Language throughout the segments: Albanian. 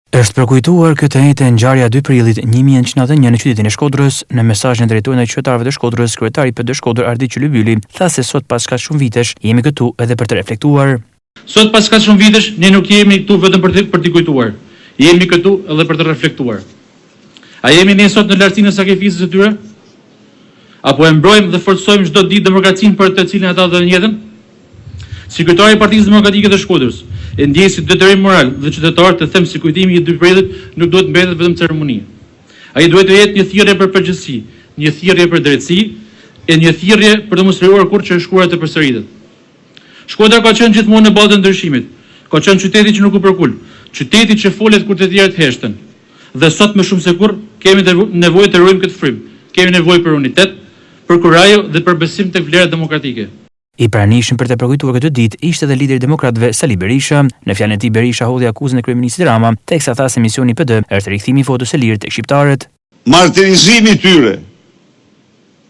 Është përkujtuar këtë njëjtë ngjarja 2 prillit 1991 në qytetin e Shkodrës. Në mesazhin drejtuar ndaj qytetarëve të Shkodrës, kryetari i PD Shkodër Ardiq Qylybyli tha se sot pas kaq shumë vitesh jemi këtu edhe për të reflektuar. Sot pas kaq shumë vitesh ne nuk jemi këtu vetëm për t'i kujtuar. Jemi këtu edhe për të reflektuar. A jemi ne sot në lartësinë e sakrificës së tyre? Apo e mbrojmë dhe forcojmë çdo ditë demokracinë për të cilën ata do jetën? Si kryetari i Partisë Demokratike të Shkodrës, e ndjej si detyrim moral dhe qytetar të them se kujtimi i 2 prillit nuk duhet mbetet vetëm ceremoni. Ai duhet të jetë një thirrje për përgjegjësi, një thirrje për drejtësi e një thirrje për të mos lejuar kurrë që e shkuara të përsëritet. Shkodra ka qenë gjithmonë në ballë të ndryshimit. Ka qenë qyteti që nuk u përkul, qyteti që folet kur të tjerët heshtën. Dhe sot më shumë se kurrë kemi nevojë të ruajmë këtë frym. Kemi nevojë për unitet, për kurajo dhe për besim tek vlerat demokratike. I pranishëm për të përkujtuar këtë ditë ishte edhe lideri i demokratëve Sali Berisha. Në fjalën e tij Berisha hodhi akuzën e kryeministit Rama, teksa tha se misioni i PD është rikthimi i votës së lirë tek shqiptarët. Martirizimi i tyre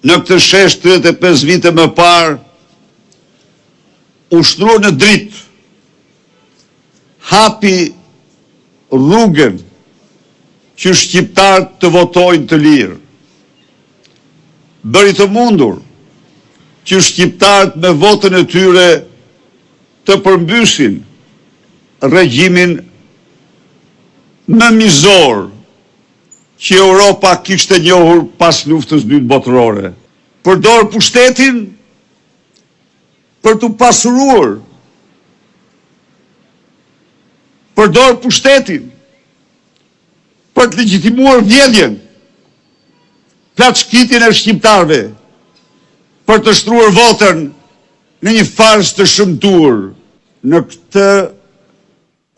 në këtë shesh 35 vite më parë ushtruan në dritë, hapi rrugën që shqiptarët të votojnë të lirë, bëri të mundur që shqiptarët me votën e tyre të përmbysin regjimin më mizor që Europa kishte njohur pas luftës së dytë botërore. Përdor pushtetin për të pasuruar. Përdor pushtetin për të legjitimuar vjedhjen, plaçkitin e shqiptarëve, për të shtruar votën në një farsë të shëmtuar. Në këtë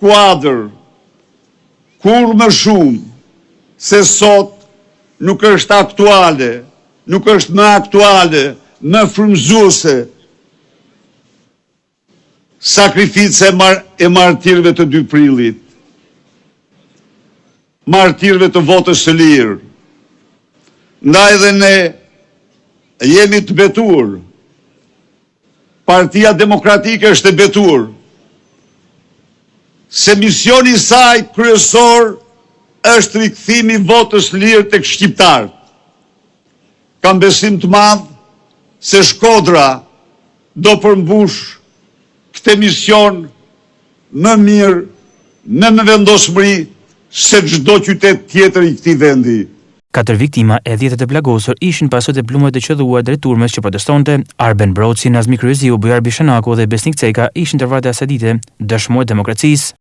kuadër, kur më shumë se sot nuk është aktuale, nuk është më aktuale, më frymëzuese sakrifica e martirëve të 2 prillit, martirëve të votës së lirë. Ndaj dhe ne jemi të betur, Partia Demokratike është e betur, se misioni i saj kryesor është rikthimi i votës lirë tek shqiptarët. Kam besim të madh se Shkodra do përmbush këtë mision më mirë, me vendosmëri se çdo qytet tjetër i këtij vendi. 4 viktima e 10 të plagosur ishin pasojë të plumave të qelluar drejt turmes që protestonte. Arben Broci, Nazmi Kryeziu, Bujar Bishanaku dhe Besnik Ceka ishin të vartë asaj dite dëshmorë demokracisë.